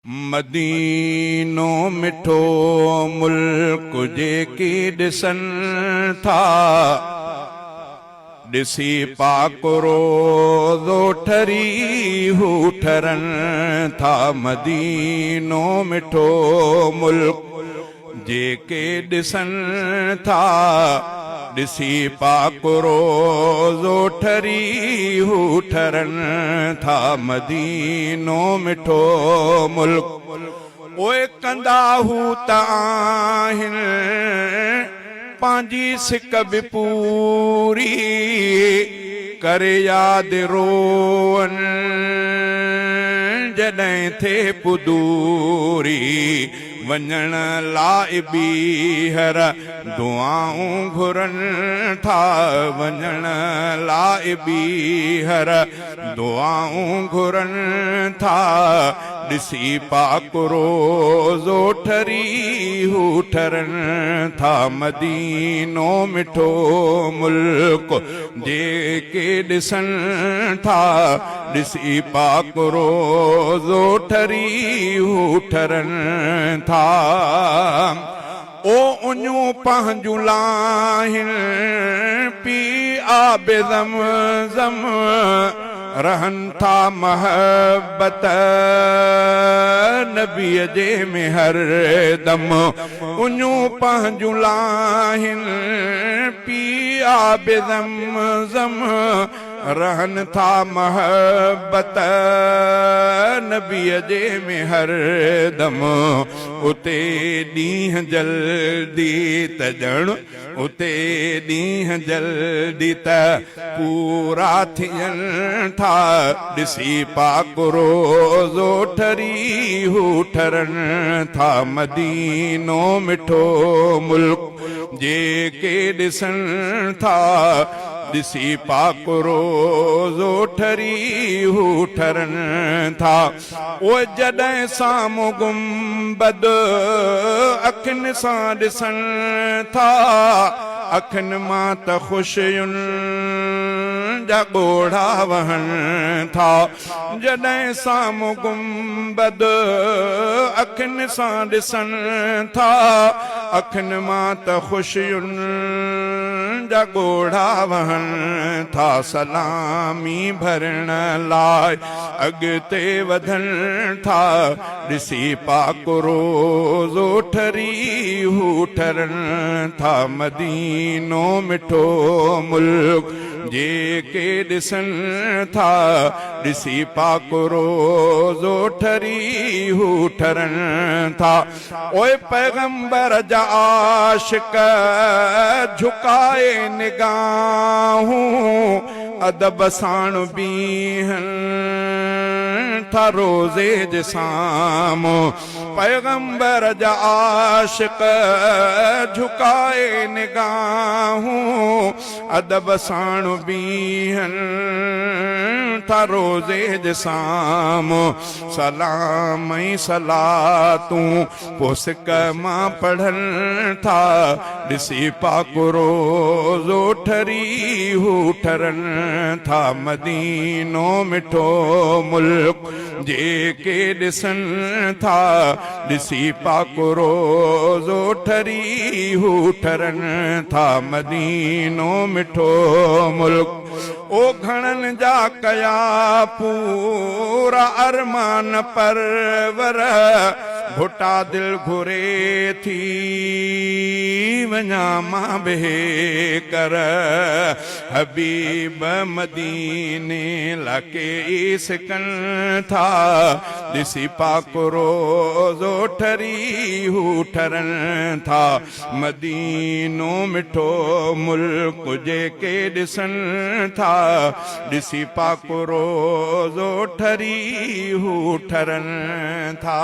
मदीनो मिठो मुल्क जेकी ॾिसनि था, ॾिसी पाक रोज़ो ठरी हू ठरनि था। मदीनो मिठो मुल्क जेके ॾिसनि था, ॾिसी पाक रोज़ो ठरी हू ठरनि था। मदीनो मिठो मुल्क ओए कंदा हू त आहिनि पंहिंजी सिक बि पूरी, करे यादि रोअनि जॾहिं थिए पुदूरी। वञण लाइ ॿीहर दुआऊं घुरनि था, वञण लाइ ॿीहर दुआऊं घुरनि था। ॾिसी पाक रोज़ो ठरी हू ठरनि था। मदीनो मिठो मुल्क जेके ॾिसनि था, ॾिसी पाक रोज़ो ठरी हू ठरनि था। ओ उञूं पंहिंजूं लाहिनि पी आबे ज़मज़म, रहनि था महबत नबीअ जे में हरदम। उञूं पंहिंजूं लाहिनि पी आबे ज़मज़म, रहनि था महबत नबीअ जे में हरदम। उते ॾींहं जल्दी त ॼण, उते ॾींहं जल्दी त पूरा थियनि था। ॾिसी पाक रोज़ो ठरी हू ठरनि था। मदीनो मिठो मुल्क जेके ॾिसनि था, ॾिसी पाक रोज़ो ठरी हू ठरनि था। ओ जॾहिं साम्हूं गुंबद अखियुनि सां ॾिसनि था, अखियुनि मां त ख़ुशियुनि जा ॻोढ़ा वहनि था। जॾहिं साम्हूं गुंबद अखियुनि सां ॾिसनि था, अखियुनि मां त ख़ुशियुनि जा ॻोढ़ा वहनि था। सलामी भरण लाइ अॻिते वधनि था, ॾिसी पाक रोज़ो ठरी हू ठरनि था। मदीनो मिठो मुल्क जेके ॾिसनि था, ॾिसी पाक रोज़ो ठरी हू ठरनि था। ओए पैगंबर जा आशिक झुकाए निगाहूं, अदब साण बीहनि था रोज़े जे साम्हूं। पैगंबर जा आशिक झुकाए निगाहूं, अदब साण बीहनि था रोज़े जे साम्हूं। सलाम ऐं सलातूं पोइ सिक मां पढ़नि था, ॾिसी पाक रोज़ो ठरी हू ठरनि था। मदीनो मिठो मुल्क जेके ॾिसनि था, ॾिसी पाक रोज़ो ठरी हू ठरनि था। मदीनो मिठो मुल्क ओ घणनि जा कया पूरा अरमान परवर, भुटा दिल घुरे थी वञा मां बे कर। हबीब मदीने लाके सिकनि था, ॾिसी पाक रोज़ो ठरी हू ठरनि था। मदीनो मिठो मुल्क जेके ॾिसनि था, ॾिसी पाक रोज़ो ठरी हू ठरनि था।